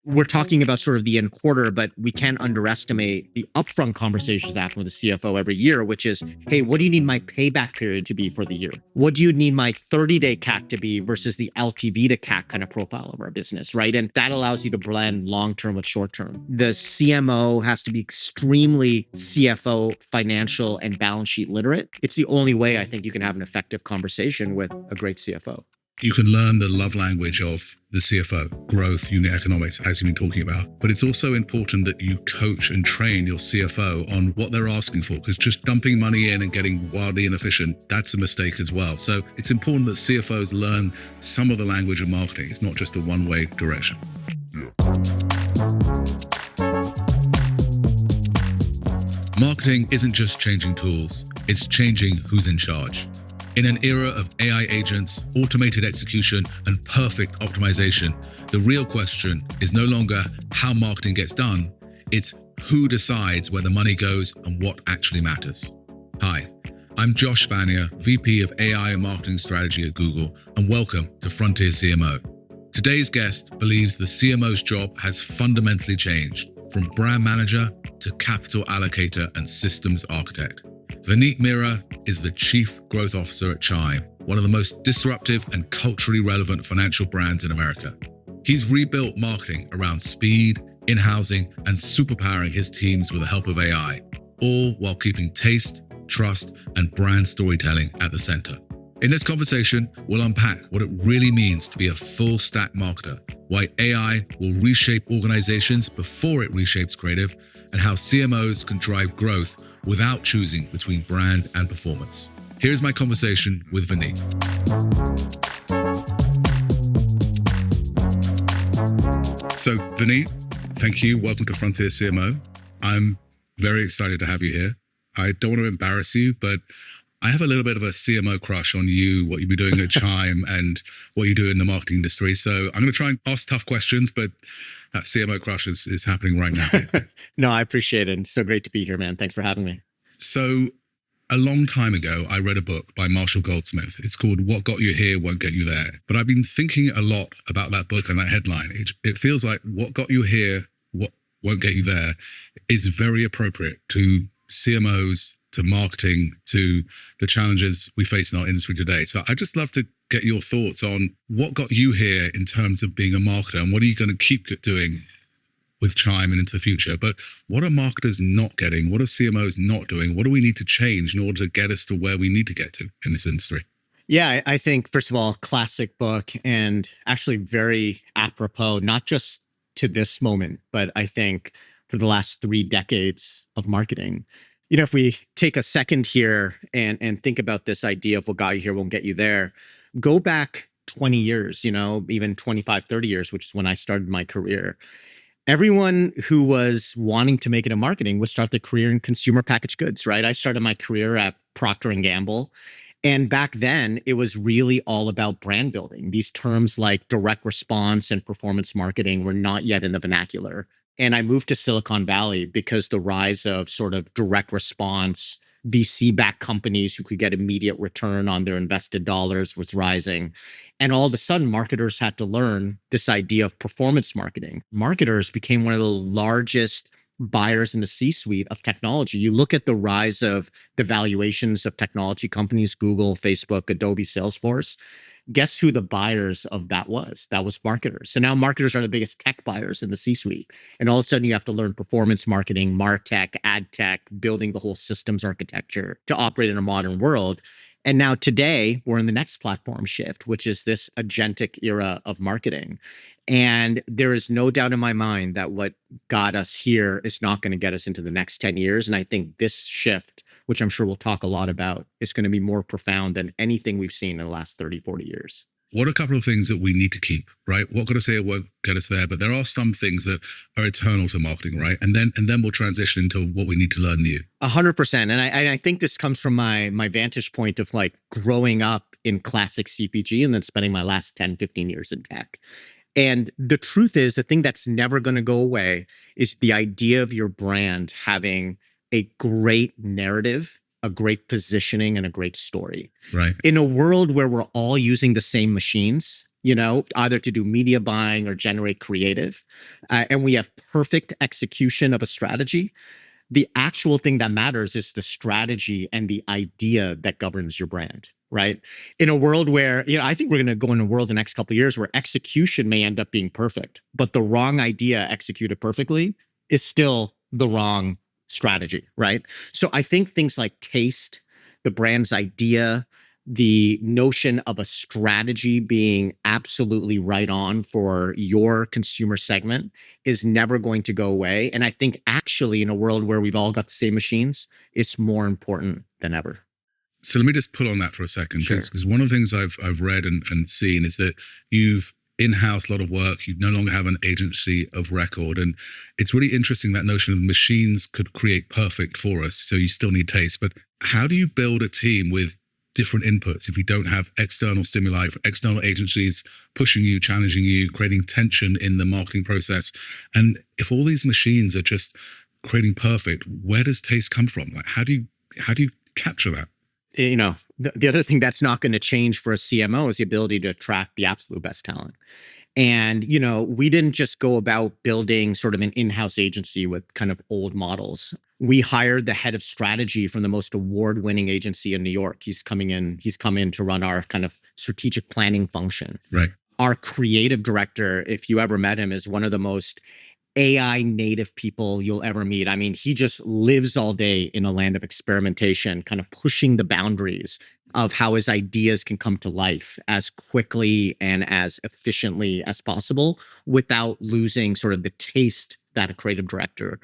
we're talking about sort of the end quarter, but we can't underestimate the upfront conversations that happen with the CFO every year, which is, hey, what do you need my payback period to be for the year? What do you need my 30-day CAC to be versus the LTV to CAC kind of profile of our business, right? And that allows you to blend long-term with short-term. The CMO has to be extremely CFO, financial, and balance sheet literate. It's the only way I think you can have an effective conversation with a great CFO. You can learn the love language of the CFO, growth, unit economics, as you've been talking about. But it's also important that you coach and train your CFO on what they're asking for, because just dumping money in and getting wildly inefficient, that's a mistake as well. So it's important that CFOs learn some of the language of marketing. It's not just a one-way direction. Marketing isn't just changing tools, it's changing who's in charge. In an era of AI agents, automated execution, and perfect optimization, the real question is no longer how marketing gets done, it's who decides where the money goes and what actually matters. Hi, I'm Josh Spanier, VP of AI and Marketing Strategy at Google, and welcome to Frontier CMO. Today's guest believes the CMO's job has fundamentally changed, from brand manager to capital allocator and systems architect. Vineet Mehra is the Chief Growth Officer at Chime, one of the most disruptive and culturally relevant financial brands in America. He's rebuilt marketing around speed, in-housing, and superpowering his teams with the help of AI, all while keeping taste, trust, and brand storytelling at the center. In this conversation, we'll unpack what it really means to be a full-stack marketer, why AI will reshape organizations before it reshapes creative, and how CMOs can drive growth without choosing between brand and performance. Here's my conversation with Vineet. So Vineet, thank you. Welcome to Frontier CMO. I'm very excited to have you here. I don't want to embarrass you, but I have a little bit of a CMO crush on you, what you've been doing at Chime and what you do in the marketing industry. So I'm going to try and ask tough questions, but that CMO crush is happening right now. No, I appreciate it. It's so great to be here, man. Thanks for having me. So a long time ago, I read a book by Marshall Goldsmith. It's called What Got You Here Won't Get You There. But I've been thinking a lot about that book and that headline. It feels like what got you here, what won't get you there is very appropriate to CMOs, to marketing, to the challenges we face in our industry today. So I'd just love to get your thoughts on what got you here in terms of being a marketer, and what are you going to keep doing with Chime and into the future? But what are marketers not getting? What are CMOs not doing? What do we need to change in order to get us to where we need to get to in this industry? Yeah, I think, first of all, classic book, and actually very apropos, not just to this moment, but I think for the last 3 decades of marketing. You know, if we take a second here and think about this idea of what got you here won't get you there, go back 20 years, even 25, 30 years, which is when I started my career. Everyone who was wanting to make it in marketing would start their career in consumer packaged goods, right? I started my career at Procter Gamble. And back then, it was really all about brand building. These terms like direct response and performance marketing were not yet in the vernacular. And I moved to Silicon Valley because the rise of sort of direct response, VC-backed companies who could get immediate return on their invested dollars was rising. And all of a sudden, marketers had to learn this idea of performance marketing. Marketers became one of the largest buyers in the C-suite of technology. You look at the rise of the valuations of technology companies, Google, Facebook, Adobe, Salesforce. Guess who the buyers of that was? That was marketers. So now marketers are the biggest tech buyers in the C-suite. And all of a sudden you have to learn performance marketing, MarTech, ad tech, building the whole systems architecture to operate in a modern world. And now today we're in the next platform shift, which is this agentic era of marketing. And there is no doubt in my mind that what got us here is not going to get us into the next 10 years. And I think this shift, which I'm sure we'll talk a lot about, is going to be more profound than anything we've seen in the last 30, 40 years. What are a couple of things that we need to keep, right? What got us here won't get us there, but there are some things that are eternal to marketing, right? And then we'll transition into what we need to learn new. 100%. And I think this comes from my vantage point of like growing up in classic CPG and then spending my last 10, 15 years in tech. And the truth is, the thing that's never going to go away is the idea of your brand having a great narrative, a great positioning, and a great story. Right. In a world where we're all using the same machines, either to do media buying or generate creative, and we have perfect execution of a strategy. The actual thing that matters is the strategy and the idea that governs your brand, right? In a world where, I think we're going to go in a world the next couple of years where execution may end up being perfect, but the wrong idea executed perfectly is still the wrong strategy, right? So I think things like taste, the brand's idea, the notion of a strategy being absolutely right on for your consumer segment is never going to go away. And I think actually in a world where we've all got the same machines, it's more important than ever. So let me just pull on that for a second, Sure. because one of the things I've read and seen is that you've in-house a lot of work. You no longer have an agency of record. And it's really interesting, that notion of machines could create perfect for us. So you still need taste. But how do you build a team with different inputs if you don't have external stimuli, external agencies pushing you, challenging you, creating tension in the marketing process? And if all these machines are just creating perfect, where does taste come from? Like, how do you capture that? The other thing that's not going to change for a CMO is the ability to attract the absolute best talent. And, we didn't just go about building sort of an in-house agency with kind of old models. We hired the head of strategy from the most award-winning agency in New York. He's come in to run our kind of strategic planning function. Right. Our creative director, if you ever met him, is one of the most AI native people you'll ever meet. I mean, he just lives all day in a land of experimentation, kind of pushing the boundaries of how his ideas can come to life as quickly and as efficiently as possible without losing sort of the taste that a creative director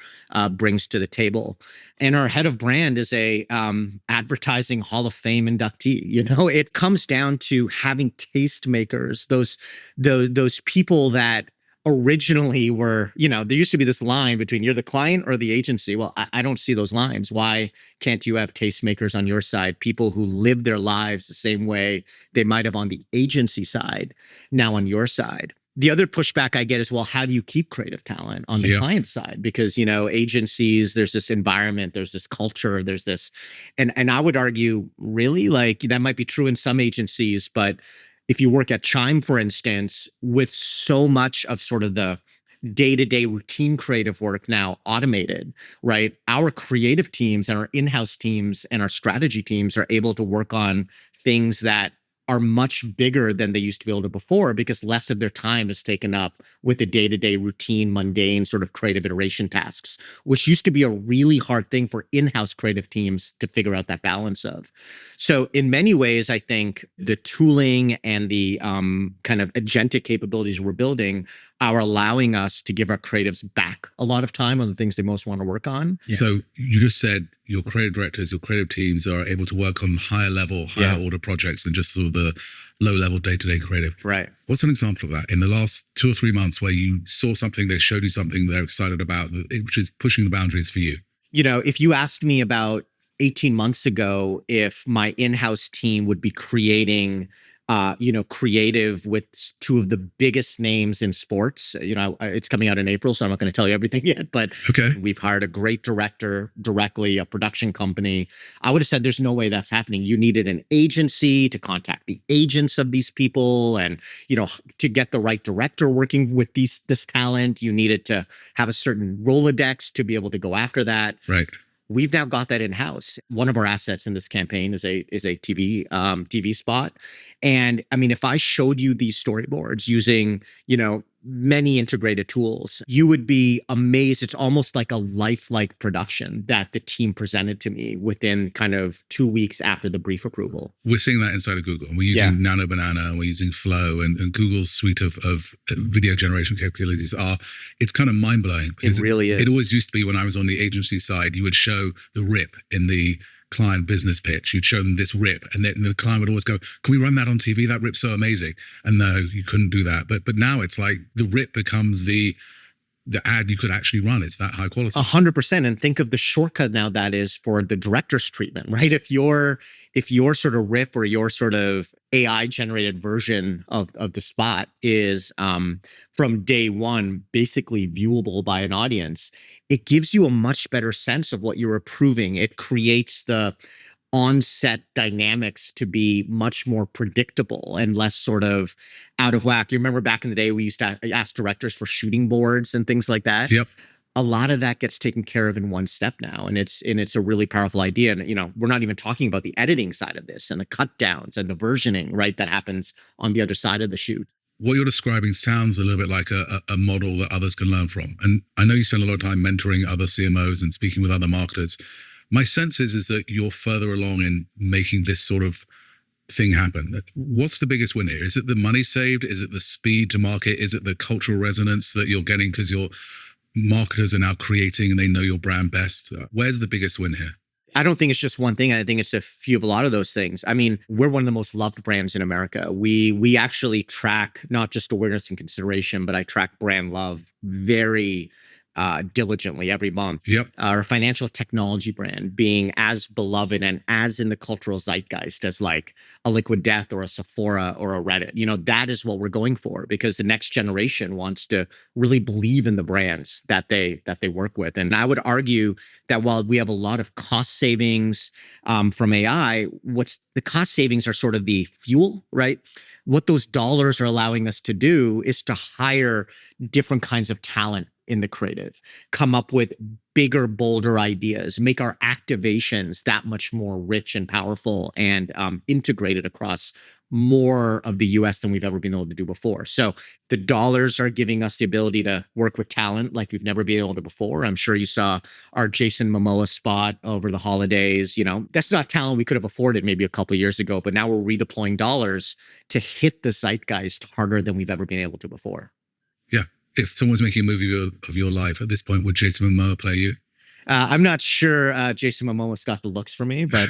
brings to the table. And our head of brand is a advertising Hall of Fame inductee. It comes down to having tastemakers, those people that originally were, there used to be this line between you're the client or the agency. Well, I don't see those lines. Why can't you have tastemakers on your side, people who live their lives the same way they might have on the agency side, now on your side? The other pushback I get is, well, how do you keep creative talent on the client side? Because, agencies, there's this environment, there's this culture, there's this, and I would argue really like that might be true in some agencies, but if you work at Chime, for instance, with so much of sort of the day-to-day routine creative work now automated, right? Our creative teams and our in-house teams and our strategy teams are able to work on things that are much bigger than they used to be able to before, because less of their time is taken up with the day-to-day routine, mundane sort of creative iteration tasks, which used to be a really hard thing for in-house creative teams to figure out that balance of. So in many ways, I think the tooling and the kind of agentic capabilities we're building are allowing us to give our creatives back a lot of time on the things they most want to work on. Yeah. So you just said your creative directors, your creative teams are able to work on higher level, higher order projects than just sort of the low level day-to-day creative. Right. What's an example of that in the last 2 or 3 months where you saw something, they showed you something they're excited about, which is pushing the boundaries for you? If you asked me about 18 months ago if my in-house team would be creating creative with two of the biggest names in sports. It's coming out in April, so I'm not going to tell you everything yet, but We've hired a great director directly, a production company. I would have said there's no way that's happening. You needed an agency to contact the agents of these people, and to get the right director working with this talent, you needed to have a certain Rolodex to be able to go after that. Right. We've now got that in-house. One of our assets in this campaign is a TV spot. And I mean, if I showed you these storyboards using, many integrated tools, you would be amazed. It's almost like a lifelike production that the team presented to me within kind of 2 weeks after the brief approval. We're seeing that inside of Google. We're using Nano Banana, and we're using Flow, and Google's suite of video generation capabilities it's kind of mind-blowing. It really is. It always used to be, when I was on the agency side, you would show the rip in the client business pitch. You'd show them this rip, and then the client would always go, "Can we run that on TV? That rip's so amazing." And no, you couldn't do that. But now it's like the rip becomes the ad you could actually run. It's that high quality. 100%. And think of the shortcut now that is for the director's treatment, right? If your sort of rip or your sort of AI generated version of the spot is from day one basically viewable by an audience, it gives you a much better sense of what you're approving. It creates the on-set dynamics to be much more predictable and less sort of out of whack. You remember back in the day, we used to ask directors for shooting boards and things like that. Yep. A lot of that gets taken care of in one step now, and it's a really powerful idea. And we're not even talking about the editing side of this and the cut downs and the versioning, right, that happens on the other side of the shoot. What you're describing sounds a little bit like a model that others can learn from. And I know you spend a lot of time mentoring other CMOs and speaking with other marketers. My sense is that you're further along in making this sort of thing happen. What's the biggest win here? Is it the money saved? Is it the speed to market? Is it the cultural resonance that you're getting because your marketers are now creating and they know your brand best? Where's the biggest win here? I don't think it's just one thing. I think it's a lot of those things. I mean, we're one of the most loved brands in America. We actually track not just awareness and consideration, but I track brand love very diligently every month. Yep. Our financial technology brand being as beloved and as in the cultural zeitgeist as like a Liquid Death or a Sephora or a Reddit. That is what we're going for, because the next generation wants to really believe in the brands that they work with. And I would argue that while we have a lot of cost savings from AI, what's the cost savings are sort of the fuel, right? What those dollars are allowing us to do is to hire different kinds of talent in the creative, come up with bigger, bolder ideas, make our activations that much more rich and powerful and integrated across more of the US than we've ever been able to do before. So the dollars are giving us the ability to work with talent like we've never been able to before. I'm sure you saw our Jason Momoa spot over the holidays. That's not talent we could have afforded maybe a couple of years ago, but now we're redeploying dollars to hit the zeitgeist harder than we've ever been able to before. Yeah. If someone's making a movie of your life at this point, would Jason Momoa play you? I'm not sure Jason Momoa's got the looks for me, but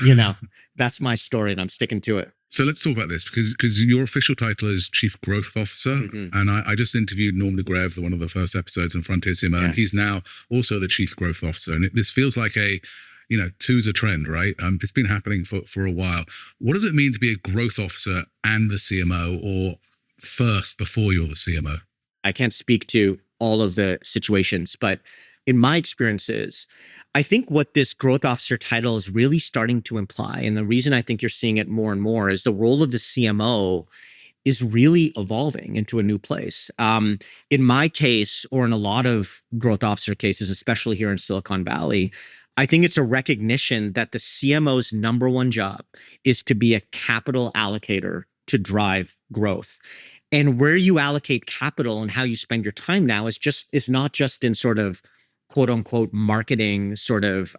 that's my story and I'm sticking to it. So let's talk about this because your official title is Chief Growth Officer. Mm-hmm. And I just interviewed Norm DeGrev, one of the first episodes in Frontier CMO, and he's now also the Chief Growth Officer. And this feels like two's a trend, right? It's been happening for a while. What does it mean to be a growth officer and the CMO, or first before you're the CMO? I can't speak to all of the situations, but in my experiences, I think what this growth officer title is really starting to imply, and the reason I think you're seeing it more and more, is the role of the CMO is really evolving into a new place. In my case, or in a lot of growth officer cases, especially here in Silicon Valley, I think it's a recognition that the CMO's number one job is to be a capital allocator to drive growth. And where you allocate capital and how you spend your time now is not just in sort of quote unquote marketing sort of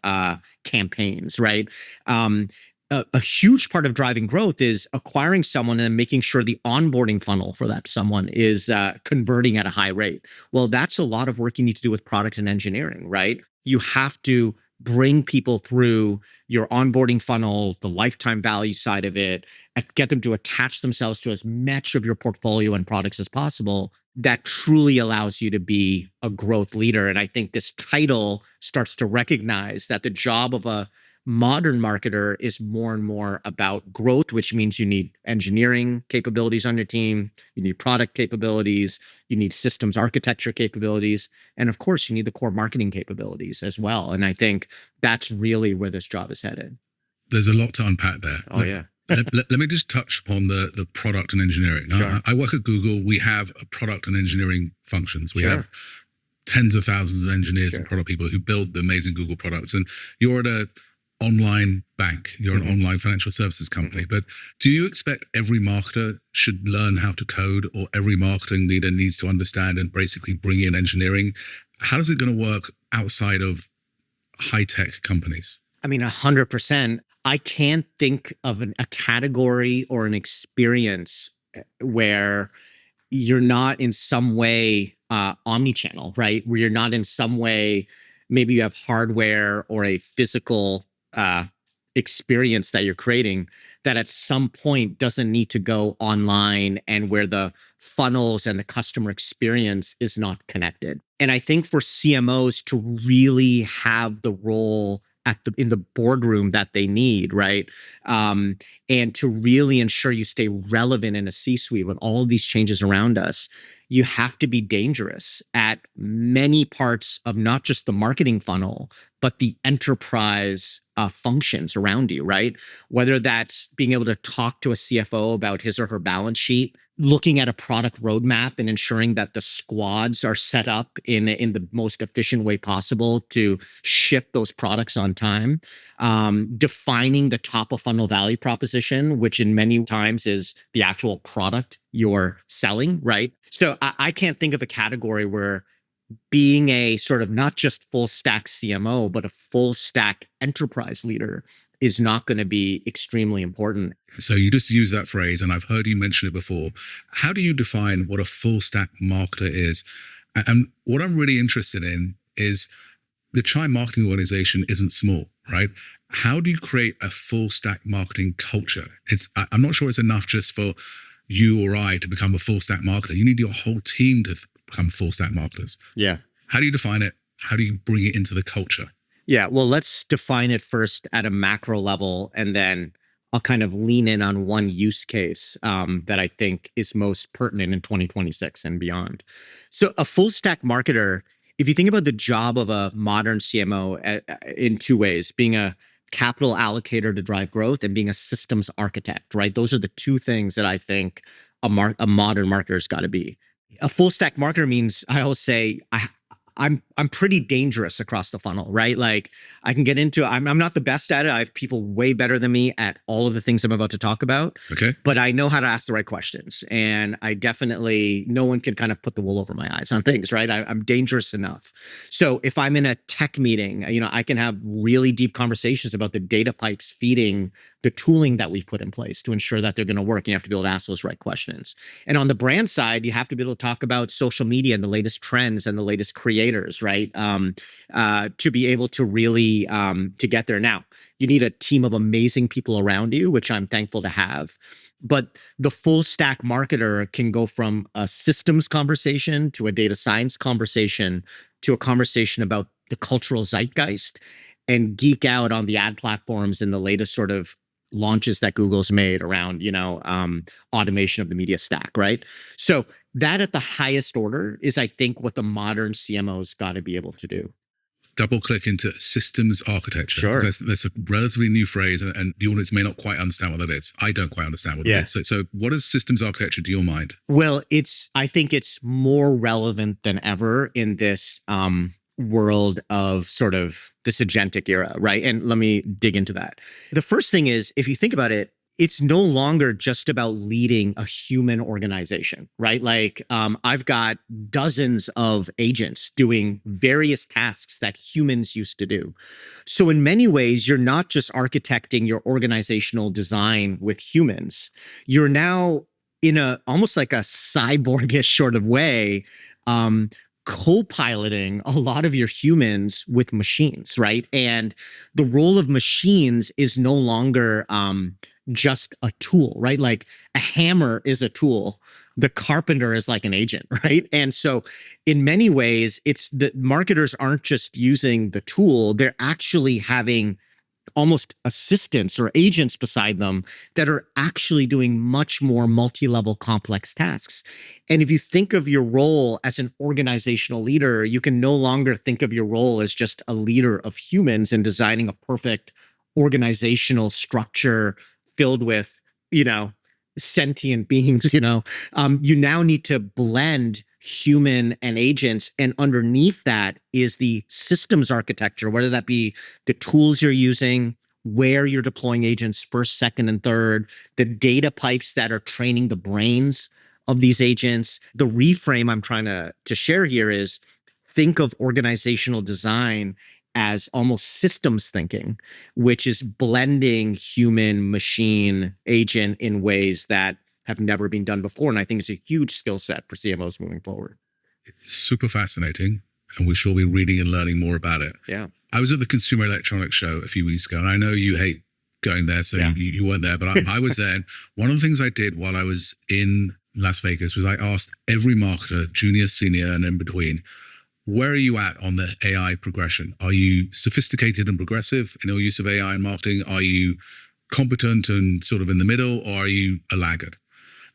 campaigns, right? A huge part of driving growth is acquiring someone and making sure the onboarding funnel for that someone is converting at a high rate. Well, that's a lot of work you need to do with product and engineering, right? You have to bring people through your onboarding funnel, the lifetime value side of it, and get them to attach themselves to as much of your portfolio and products as possible. That truly allows you to be a growth leader. And I think this title starts to recognize that the job of a modern marketer is more and more about growth, which means you need engineering capabilities on your team, you need product capabilities, you need systems architecture capabilities, and of course, you need the core marketing capabilities as well. And I think that's really where this job is headed. There's a lot to unpack there. Oh, yeah. Let me just touch upon the product and engineering. Now, sure. I work at Google. We have a product and engineering functions. We have tens of thousands of engineers and product people who build the amazing Google products. And you're at a online bank, you're an online financial services company, but do you expect every marketer should learn how to code, or every marketing leader needs to understand and basically bring in engineering? How is it going to work outside of high-tech companies? I mean, 100%. I can't think of a category or an experience where you're not in some way omni-channel, right? Where you're not in some way, maybe you have hardware or a physical experience that you're creating that at some point doesn't need to go online, and where the funnels and the customer experience is not connected. And I think for CMOs to really have the role in the boardroom that they need, right? And to really ensure you stay relevant in a C-suite with all of these changes around us, you have to be dangerous at many parts of not just the marketing funnel, but the enterprise functions around you, right? Whether that's being able to talk to a CFO about his or her balance sheet, looking at a product roadmap and ensuring that the squads are set up in the most efficient way possible to ship those products on time, defining the top of funnel value proposition, which in many times is the actual product you're selling, right? So I can't think of a category where being a sort of not just full stack CMO, but a full stack enterprise leader is not going to be extremely important. So you just use that phrase, and I've heard you mention it before. How do you define what a full stack marketer is? And what I'm really interested in is the Chime marketing organization isn't small, right? How do you create a full stack marketing culture? I'm not sure it's enough just for you or I to become a full stack marketer. You need your whole team to become full stack marketers. Yeah. How do you define it? How do you bring it into the culture? Yeah, well, let's define it first at a macro level, and then I'll kind of lean in on one use case that I think is most pertinent in 2026 and beyond. So a full stack marketer, if you think about the job of a modern CMO in two ways, being a capital allocator to drive growth and being a systems architect, right? Those are the two things that I think a modern marketer's got to be. A full stack marketer means, I always say, I'm pretty dangerous across the funnel, right? Like I can get into, I'm not the best at it. I have people way better than me at all of the things I'm about to talk about. Okay. But I know how to ask the right questions. And I definitely, no one can kind of put the wool over my eyes on things, right? I'm dangerous enough. So if I'm in a tech meeting, I can have really deep conversations about the data pipes feeding the tooling that we've put in place to ensure that they're going to work. You have to be able to ask those right questions. And on the brand side, you have to be able to talk about social media and the latest trends and the latest creators, right? To be able to really to get there. Now, you need a team of amazing people around you, which I'm thankful to have. But the full stack marketer can go from a systems conversation to a data science conversation to a conversation about the cultural zeitgeist and geek out on the ad platforms and the latest sort of launches that Google's made around, automation of the media stack, right? So that at the highest order is, I think, what the modern CMO's got to be able to do. Double click into systems architecture. Sure. That's a relatively new phrase, and the audience may not quite understand what that is. I don't quite understand what it is. So what is systems architecture to your mind? Well, I think it's more relevant than ever in this world of sort of this agentic era, right? And let me dig into that. The first thing is, if you think about it, it's no longer just about leading a human organization, right? Like I've got dozens of agents doing various tasks that humans used to do. So in many ways, you're not just architecting your organizational design with humans. You're now in almost like a cyborgish sort of way, co-piloting a lot of your humans with machines, right? And the role of machines is no longer just a tool, right? Like a hammer is a tool. The carpenter is like an agent, right? And so in many ways, it's the marketers aren't just using the tool, they're actually having almost assistants or agents beside them that are actually doing much more multi-level complex tasks. And if you think of your role as an organizational leader, you can no longer think of your role as just a leader of humans and designing a perfect organizational structure filled with, sentient beings, you now need to blend human and agents. And underneath that is the systems architecture, whether that be the tools you're using, where you're deploying agents first, second, and third, the data pipes that are training the brains of these agents. The reframe I'm trying to share here is think of organizational design as almost systems thinking, which is blending human, machine, agent in ways that have never been done before. And I think it's a huge skill set for CMOs moving forward. It's super fascinating, and we shall be reading and learning more about it. Yeah. I was at the Consumer Electronics Show a few weeks ago, and I know you hate going there, so you weren't there, but I was there. And one of the things I did while I was in Las Vegas was I asked every marketer, junior, senior, and in between, Where are you at on the AI progression? Are you sophisticated and progressive in your use of AI in marketing? Are you competent and sort of in the middle, or are you a laggard?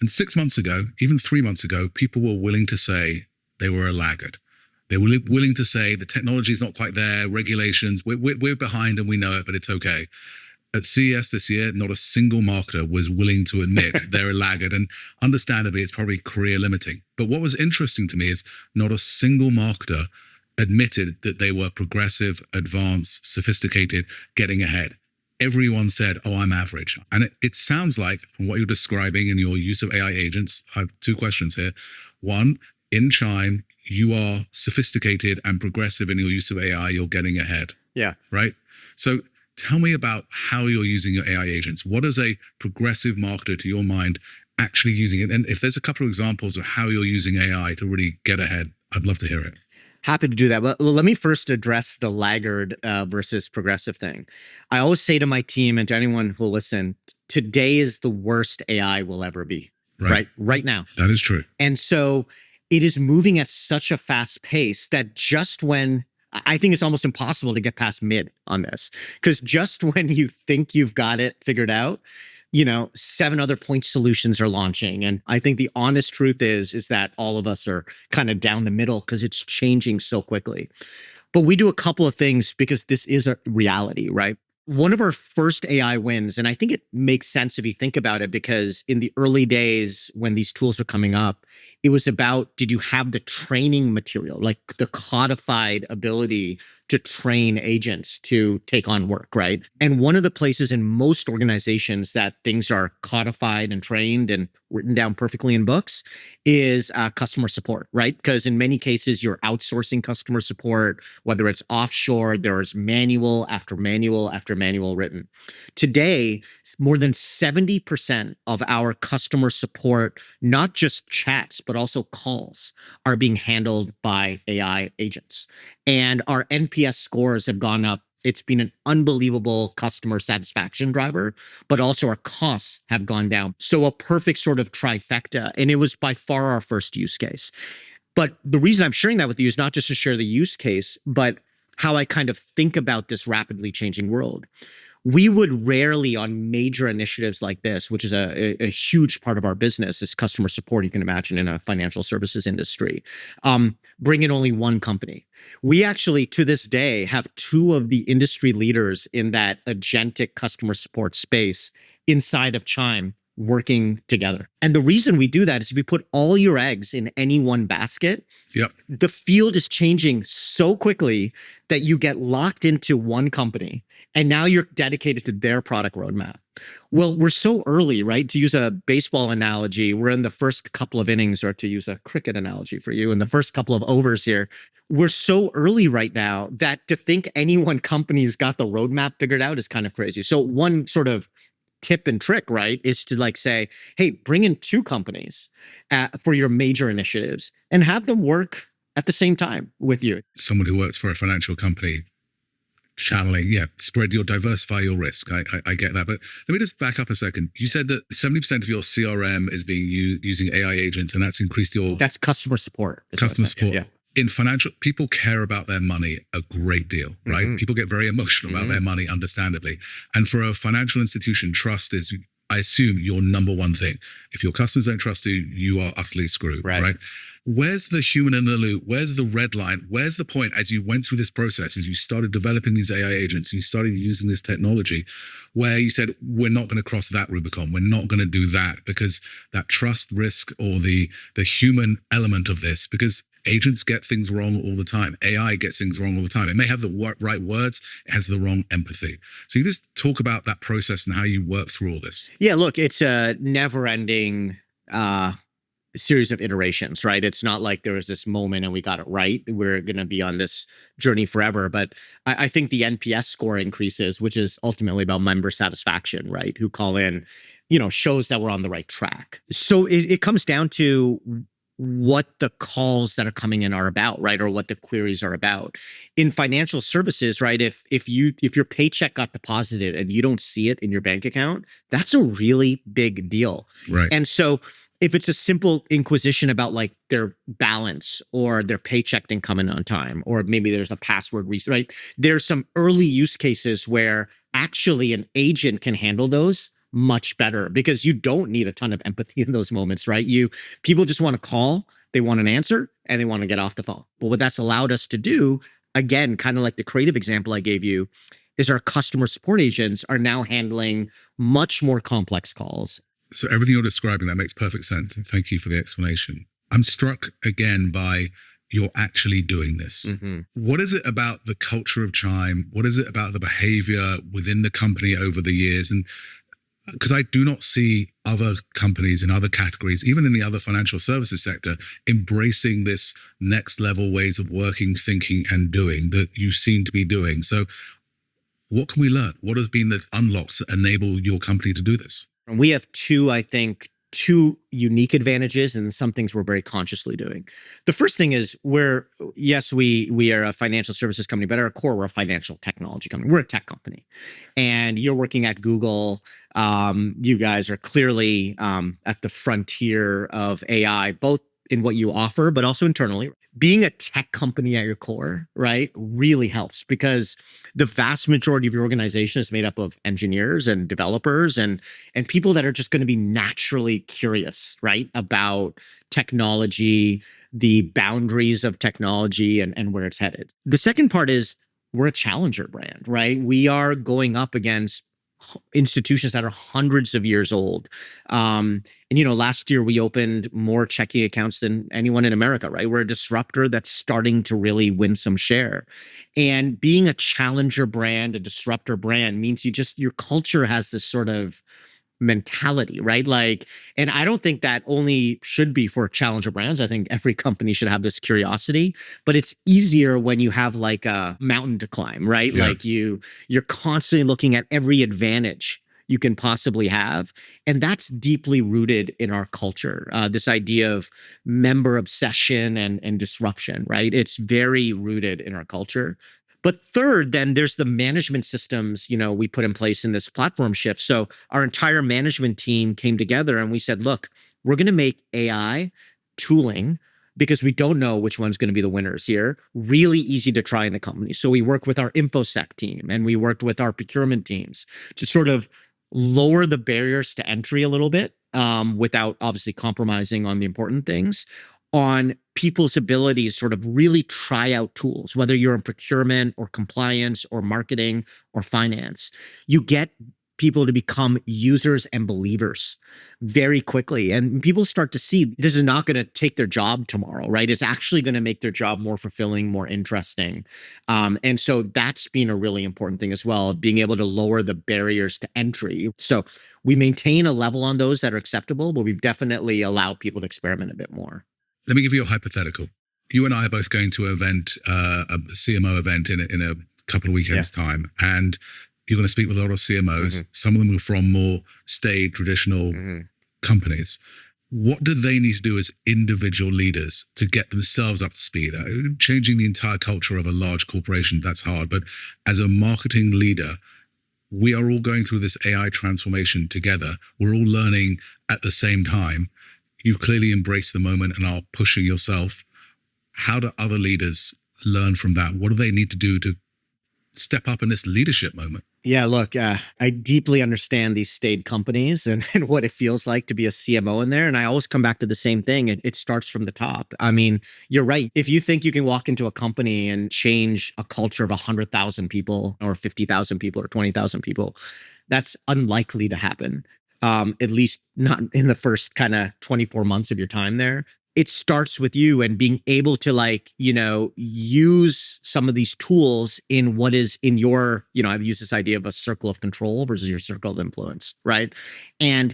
And 6 months ago, even 3 months ago, people were willing to say they were a laggard. They were willing to say the technology is not quite there, regulations, we're behind and we know it, but it's okay. At CES this year, not a single marketer was willing to admit they're a laggard. And understandably, it's probably career limiting. But what was interesting to me is not a single marketer admitted that they were progressive, advanced, sophisticated, getting ahead. Everyone said, oh, I'm average. And it sounds like, from what you're describing in your use of AI agents, I have two questions here. One, in Chime, you are sophisticated and progressive in your use of AI, you're getting ahead. Yeah. Right? So tell me about how you're using your AI agents. What is a progressive marketer, to your mind, actually using it? And if there's a couple of examples of how you're using AI to really get ahead, I'd love to hear it. Happy to do that. Well, let me first address the laggard versus progressive thing. I always say to my team and to anyone who will listen, today is the worst AI will ever be, right now. That is true. And so it is moving at such a fast pace that just when I think it's almost impossible to get past mid on this, because just when you think you've got it figured out, 7 other point solutions are launching. And I think the honest truth is that all of us are kind of down the middle because it's changing so quickly. But we do a couple of things because this is a reality, right? One of our first AI wins, and I think it makes sense if you think about it, because in the early days when these tools were coming up, it was about, did you have the training material, like the codified ability to train agents to take on work, right? And one of the places in most organizations that things are codified and trained and written down perfectly in books is customer support, right? Because in many cases, you're outsourcing customer support, whether it's offshore, there's manual after manual after manual written. Today, more than 70% of our customer support, not just chats, but also calls, are being handled by AI agents. And our NPS scores have gone up. It's been an unbelievable customer satisfaction driver, but also our costs have gone down. So a perfect sort of trifecta. And it was by far our first use case. But the reason I'm sharing that with you is not just to share the use case, but how I kind of think about this rapidly changing world. We would rarely, on major initiatives like this, which is a huge part of our business, is customer support, you can imagine, in a financial services industry, bring in only one company. We actually, to this day, have 2 of the industry leaders in that agentic customer support space inside of Chime working together. And the reason we do that is if you put all your eggs in any one basket, the field is changing so quickly that you get locked into one company and now you're dedicated to their product roadmap. Well, we're so early, right? To use a baseball analogy, we're in the first couple of innings, or to use a cricket analogy for you, in the first couple of overs here. We're so early right now that to think any one company's got the roadmap figured out is kind of crazy. So one sort of tip and trick, right, is to say, hey, bring in 2 companies for your major initiatives and have them work at the same time with you. Someone who works for a financial company, channeling, diversify your risk. I get that. But let me just back up a second. You said that 70% of your CRM is being using AI agents, and that's increased your... That's customer support. Customer support. Yeah. In financial, people care about their money a great deal, right? Mm-hmm. People get very emotional about their money, understandably. And for a financial institution, trust is, I assume, your number one thing. If your customers don't trust you, you are utterly screwed, right? Where's the human in the loop? Where's the red line? Where's the point as you went through this process, as you started developing these AI agents, and you started using this technology, where you said, we're not going to cross that Rubicon. We're not going to do that, because that trust risk, or the human element of this, because agents get things wrong all the time. AI gets things wrong all the time. It may have the right words, it has the wrong empathy. So you just talk about that process and how you work through all this. Yeah, look, it's a never-ending series of iterations, right? It's not like there was this moment and we got it right. We're going to be on this journey forever. But I think the NPS score increases, which is ultimately about member satisfaction, right? Who call in, shows that we're on the right track. So it comes down to what the calls that are coming in are about, right? Or what the queries are about. In financial services, right? If your paycheck got deposited and you don't see it in your bank account, that's a really big deal. Right. And so if it's a simple inquisition about like their balance or their paycheck didn't come in on time, or maybe there's a password reset, right? There's some early use cases where actually an agent can handle those much better because you don't need a ton of empathy in those moments, right? People just want to call, they want an answer, and they want to get off the phone. But what that's allowed us to do, again, kind of like the creative example I gave you, is our customer support agents are now handling much more complex calls. So everything you're describing, that makes perfect sense. And thank you for the explanation. I'm struck again by you're actually doing this. What is it about the culture of Chime? What is it about the behavior within the company over the years? And because I do not see other companies in other categories, even in the other financial services sector, embracing this next level ways of working, thinking, and doing that you seem to be doing. So what can we learn? What has been the unlocks that enable your company to do this? And we have two unique advantages and some things we're very consciously doing. The first thing is we are a financial services company, but at our core, we're a financial technology company. We're a tech company. And you're working at Google. You guys are clearly at the frontier of AI, both in what you offer, but also internally. Being a tech company at your core, right, really helps because the vast majority of your organization is made up of engineers and developers and people that are just going to be naturally curious, right, about technology, the boundaries of technology and where it's headed. The second part is we're a challenger brand, right? We are going up against institutions that are hundreds of years old. Last year we opened more checking accounts than anyone in America, right? We're a disruptor that's starting to really win some share. And being a challenger brand, a disruptor brand means your culture has this sort of mentality, right? And I don't think that only should be for challenger brands. I think every company should have this curiosity, but it's easier when you have like a mountain to climb, right? Yeah. Like you're constantly looking at every advantage you can possibly have. And that's deeply rooted in our culture. This idea of member obsession and disruption, right? It's very rooted in our culture. But third, then there's the management systems, we put in place in this platform shift. So our entire management team came together and we said, look, we're going to make AI tooling because we don't know which one's going to be the winners here. Really easy to try in the company. So we worked with our InfoSec team and we worked with our procurement teams to sort of lower the barriers to entry a little bit without obviously compromising on the important things, on people's abilities sort of really try out tools, whether you're in procurement or compliance or marketing or finance. You get people to become users and believers very quickly. And people start to see this is not going to take their job tomorrow, right? It's actually going to make their job more fulfilling, more interesting. And so that's been a really important thing as well, being able to lower the barriers to entry. So we maintain a level on those that are acceptable, but we've definitely allowed people to experiment a bit more. Let me give you a hypothetical. You and I are both going to an event, a CMO event in a couple of weekends' time, and you're going to speak with a lot of CMOs. Some of them are from more staid, traditional companies. What do they need to do as individual leaders to get themselves up to speed? Changing the entire culture of a large corporation, that's hard. But as a marketing leader, we are all going through this AI transformation together. We're all learning at the same time. You've clearly embraced the moment and are pushing yourself. How do other leaders learn from that? What do they need to do to step up in this leadership moment? Yeah, look, I deeply understand these staid companies and what it feels like to be a CMO in there. And I always come back to the same thing. It starts from the top. I mean, you're right. If you think you can walk into a company and change a culture of 100,000 people or 50,000 people or 20,000 people, that's unlikely to happen. At least not in the first kind of 24 months of your time there. It starts with you and being able to use some of these tools in what is in your, I've used this idea of a circle of control versus your circle of influence, right? And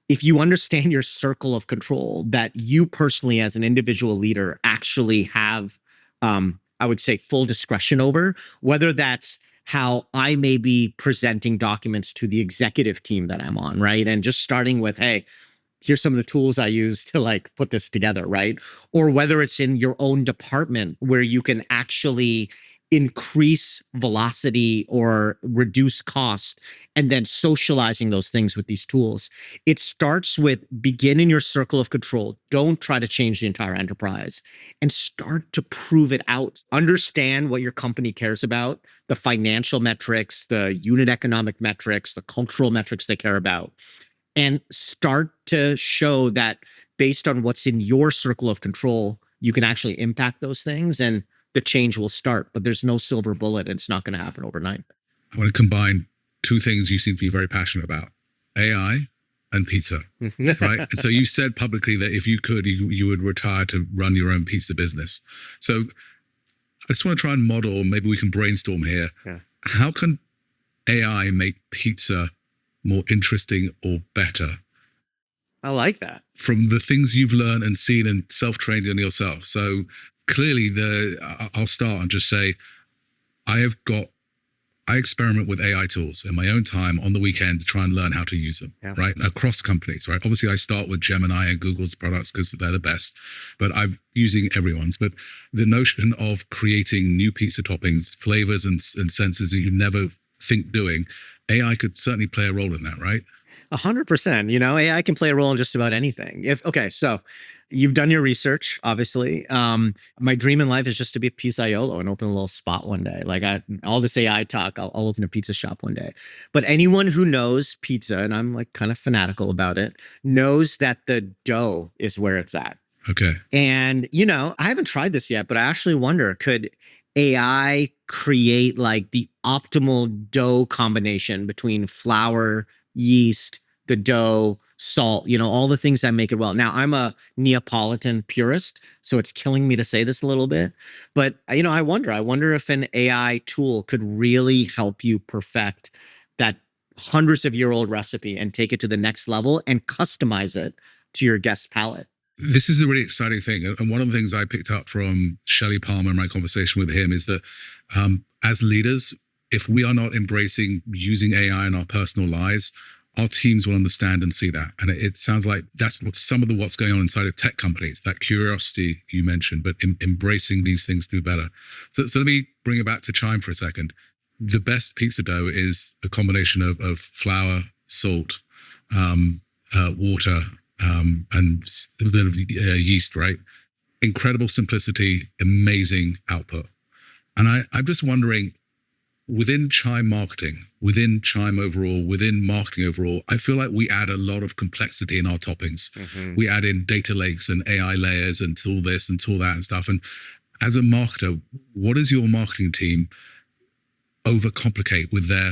if you understand your circle of control that you personally as an individual leader actually have, I would say, full discretion over, whether that's how I may be presenting documents to the executive team that I'm on, right? And just starting with, hey, here's some of the tools I use to put this together, right? Or whether it's in your own department where you can actually increase velocity or reduce cost, and then socializing those things with these tools. It starts with begin in your circle of control. Don't try to change the entire enterprise and start to prove it out. Understand what your company cares about, the financial metrics, the unit economic metrics, the cultural metrics they care about, and start to show that based on what's in your circle of control, you can actually impact those things and the change will start. But there's no silver bullet. It's not going to happen overnight. I want to combine two things you seem to be very passionate about: AI and pizza, right? And so you said publicly that if you could, you would retire to run your own pizza business. So I just want to try and model, maybe we can brainstorm here. Yeah. How can AI make pizza more interesting or better? I like that. From the things you've learned and seen and self-trained in yourself. So clearly, I'll start and just say, I experiment with AI tools in my own time on the weekend to try and learn how to use them, right? Across companies, right? Obviously, I start with Gemini and Google's products because they're the best, but I'm using everyone's. But the notion of creating new pizza toppings, flavors, and senses that you never think doing, AI could certainly play a role in that, right? 100%. AI can play a role in just about anything. So you've done your research, obviously. My dream in life is just to be a pizzaiolo and open a little spot one day. Like all this AI talk, I'll open a pizza shop one day. But anyone who knows pizza, and I'm like kind of fanatical about it, knows that the dough is where it's at. Okay. And, I haven't tried this yet, but I actually wonder, could AI create like the optimal dough combination between flour, yeast, the dough, salt, all the things that make it well. Now, I'm a Neapolitan purist, so it's killing me to say this a little bit, but I wonder if an AI tool could really help you perfect that hundreds of year old recipe and take it to the next level and customize it to your guest palate. This is a really exciting thing. And one of the things I picked up from Shelley Palmer in my conversation with him is that as leaders, if we are not embracing using AI in our personal lives, our teams will understand and see that. And it sounds like that's some of what's going on inside of tech companies, that curiosity you mentioned, but embracing these things do better. So let me bring it back to Chime for a second. The best pizza dough is a combination of flour, salt, water, and a bit of yeast, right? Incredible simplicity, amazing output. And I'm just wondering, within Chime marketing, within Chime overall, within marketing overall, I feel like we add a lot of complexity in our toppings. Mm-hmm. We add in data lakes and AI layers and tool this and tool that and stuff. And as a marketer, what does your marketing team overcomplicate with their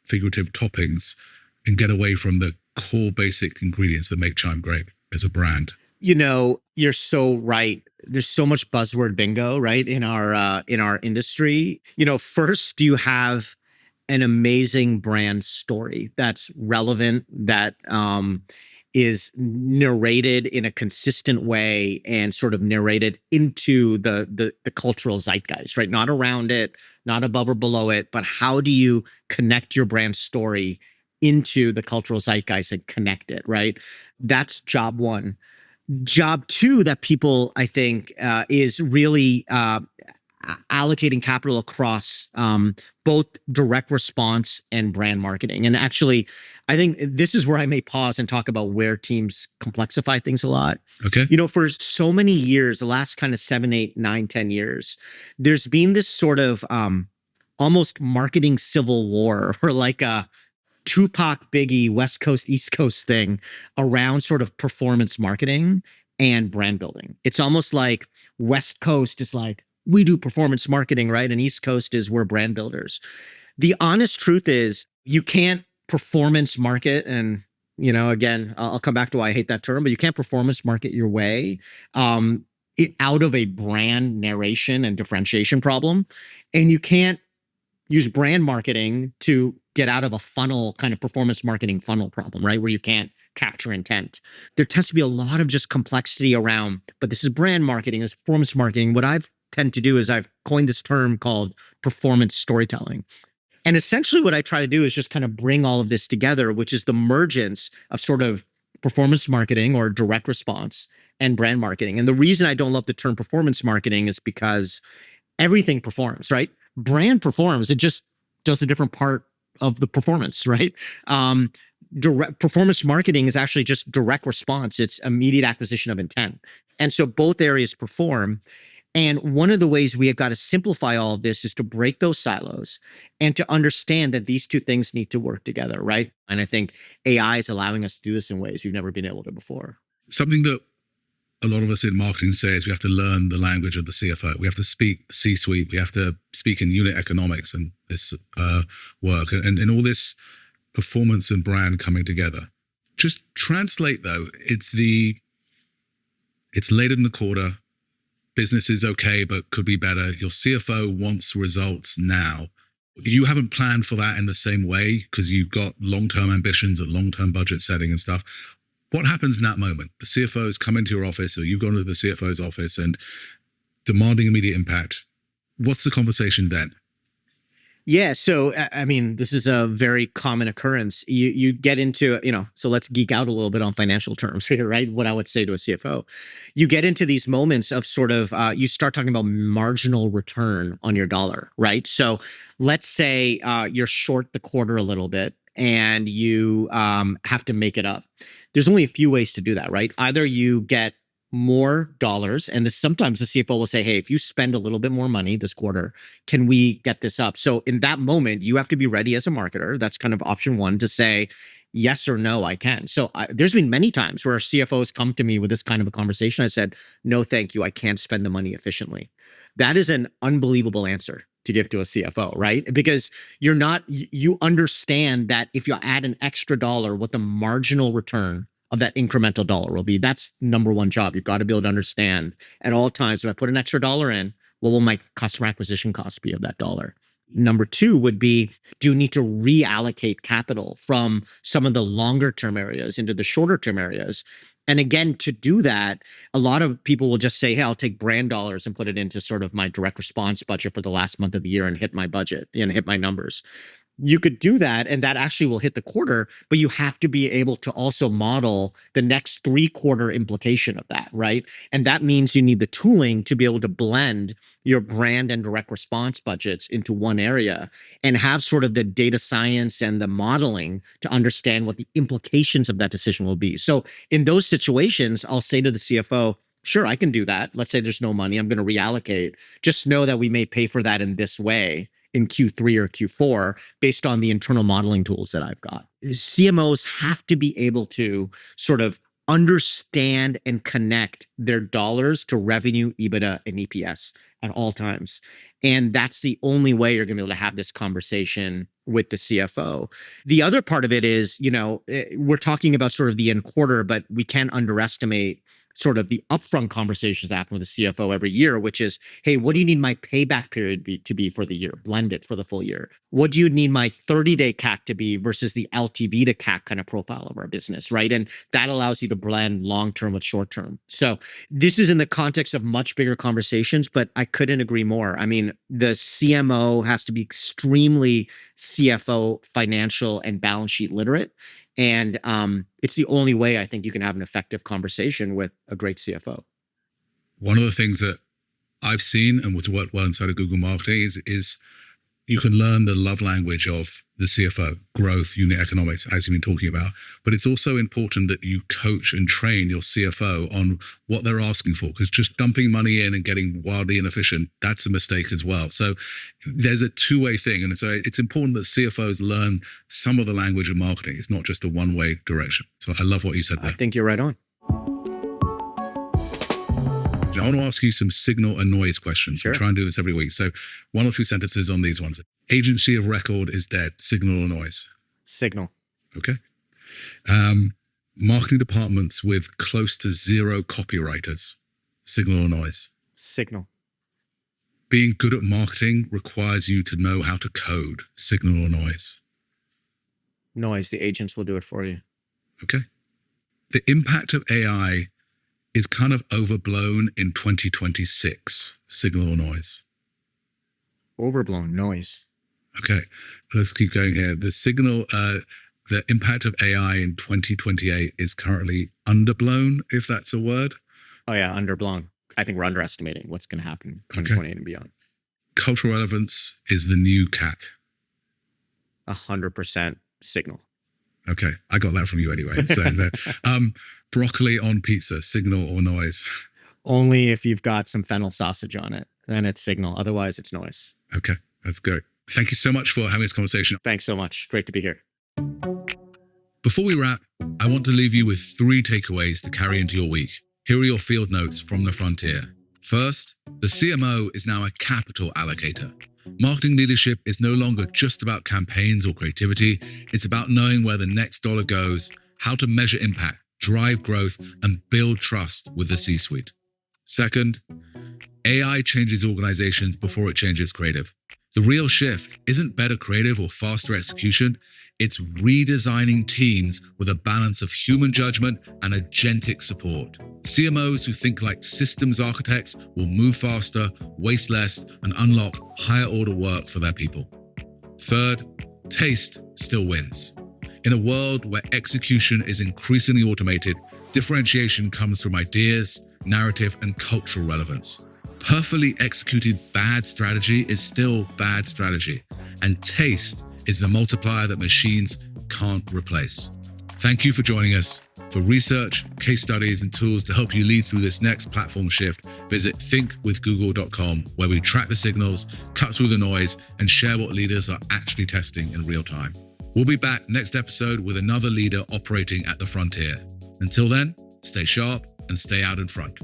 figurative toppings and get away from the core basic ingredients that make Chime great as a brand? You're so right. There's so much buzzword bingo, right, in our industry. First you have an amazing brand story that's relevant, that is narrated in a consistent way and sort of narrated into the cultural zeitgeist, right? Not around it, not above or below it, but how do you connect your brand story into the cultural zeitgeist and connect it, right? That's job one. Job two that people, I think, is really allocating capital across both direct response and brand marketing. And actually, I think this is where I may pause and talk about where teams complexify things a lot. Okay. For so many years, the last kind of 7, 8, 9, 10 years, there's been this sort of almost marketing civil war, or like a Tupac, Biggie, West Coast, East Coast thing around sort of performance marketing and brand building. It's almost like West Coast is like, we do performance marketing, right? And East Coast is we're brand builders. The honest truth is you can't performance market. And, again, I'll come back to why I hate that term, but you can't performance market your way out of a brand narration and differentiation problem. And you can't use brand marketing to get out of a funnel kind of performance marketing funnel problem, right? Where you can't capture intent. There tends to be a lot of just complexity around, but this is brand marketing, this is performance marketing. What I've tend to do is I've coined this term called performance storytelling. And essentially what I try to do is just kind of bring all of this together, which is the mergence of sort of performance marketing or direct response and brand marketing. And the reason I don't love the term performance marketing is because everything performs, right? Brand performs. It just does a different part of the performance, right? Direct performance marketing is actually just direct response. It's immediate acquisition of intent. And so both areas perform. And one of the ways we have got to simplify all of this is to break those silos and to understand that these two things need to work together, right? And I think AI is allowing us to do this in ways we've never been able to before. Something that a lot of us in marketing say is we have to learn the language of the CFO. We have to speak C-suite. We have to speak in unit economics and this work and in all this performance and brand coming together. Just translate though. It's later in the quarter. Business is okay, but could be better. Your CFO wants results now. You haven't planned for that in the same way because you've got long-term ambitions and long-term budget setting and stuff. What happens in that moment? The CFO has come into your office or you've gone to the CFO's office and demanding immediate impact. What's the conversation then? Yeah, so I mean, this is a very common occurrence. You get into, so let's geek out a little bit on financial terms here, right? What I would say to a CFO. You get into these moments of sort of, you start talking about marginal return on your dollar, right? So let's say you're short the quarter a little bit and you have to make it up. There's only a few ways to do that, right? Either you get more dollars. And sometimes the CFO will say, hey, if you spend a little bit more money this quarter, can we get this up? So in that moment, you have to be ready as a marketer. That's kind of option one to say, yes or no, I can. So there's been many times where CFOs come to me with this kind of a conversation. I said, no, thank you. I can't spend the money efficiently. That is an unbelievable answer to give to a CFO, right? Because you understand that if you add an extra dollar, what the marginal return of that incremental dollar will be. That's number one job. You've got to be able to understand at all times, if I put an extra dollar in, what will my customer acquisition cost be of that dollar? Number two would be, do you need to reallocate capital from some of the longer term areas into the shorter term areas? And again, to do that, a lot of people will just say, hey, I'll take brand dollars and put it into sort of my direct response budget for the last month of the year and hit my budget and hit my numbers. You could do that, and that actually will hit the quarter, but you have to be able to also model the next 3-quarter implication of that, right? And that means you need the tooling to be able to blend your brand and direct response budgets into one area and have sort of the data science and the modeling to understand what the implications of that decision will be. So in those situations, I'll say to the CFO, sure, I can do that. Let's say there's no money. I'm going to reallocate. Just know that we may pay for that in this way in Q3 or Q4 based on the internal modeling tools that I've got. CMOs have to be able to sort of understand and connect their dollars to revenue, EBITDA, and EPS at all times. And that's the only way you're going to be able to have this conversation with the CFO. The other part of it is, we're talking about sort of the end quarter, but we can't underestimate sort of the upfront conversations that happen with the CFO every year, which is, hey, what do you need my payback period to be for the year? Blend it for the full year. What do you need my 30-day CAC to be versus the LTV to CAC kind of profile of our business, right? And that allows you to blend long-term with short-term. So this is in the context of much bigger conversations, but I couldn't agree more. I mean, the CMO has to be extremely CFO, financial, and balance sheet literate. And it's the only way I think you can have an effective conversation with a great CFO. One of the things that I've seen and what's worked well inside of Google Marketing is you can learn the love language of the CFO, growth, unit economics, as you've been talking about. But it's also important that you coach and train your CFO on what they're asking for, because just dumping money in and getting wildly inefficient, that's a mistake as well. So there's a two-way thing. And so it's important that CFOs learn some of the language of marketing. It's not just a one-way direction. So I love what you said there. I think you're right on. I want to ask you some signal and noise questions. Sure. We try and do this every week. So 1 or 2 sentences on these ones. Agency of record is dead. Signal or noise? Signal. Okay. Marketing departments with close to 0 copywriters. Signal or noise? Signal. Being good at marketing requires you to know how to code. Signal or noise? Noise. The agents will do it for you. Okay. The impact of AI is kind of overblown in 2026. Signal or noise? Overblown. Noise. Okay, let's keep going here. The impact of AI in 2028 is currently underblown, if that's a word. Oh yeah, underblown. I think we're underestimating what's going to happen in 2028 and beyond. cultural relevance is the new CAC. 100% signal. Okay, I got that from you anyway. So, broccoli on pizza, signal or noise? Only if you've got some fennel sausage on it, then it's signal. Otherwise, it's noise. Okay, that's good. Thank you so much for having this conversation. Thanks so much. Great to be here. Before we wrap, I want to leave you with 3 takeaways to carry into your week. Here are your field notes from the frontier. First, the CMO is now a capital allocator. Marketing leadership is no longer just about campaigns or creativity. It's about knowing where the next dollar goes, how to measure impact, drive growth, and build trust with the C-suite. Second, AI changes organizations before it changes creative. The real shift isn't better creative or faster execution. It's redesigning teams with a balance of human judgment and agentic support. CMOs who think like systems architects will move faster, waste less, and unlock higher order work for their people. Third, taste still wins. In a world where execution is increasingly automated, differentiation comes from ideas, narrative, and cultural relevance. Perfectly executed bad strategy is still bad strategy, and taste is the multiplier that machines can't replace. Thank you for joining us. For research, case studies, and tools to help you lead through this next platform shift, visit thinkwithgoogle.com, where we track the signals, cut through the noise, and share what leaders are actually testing in real time. We'll be back next episode with another leader operating at the frontier. Until then, stay sharp and stay out in front.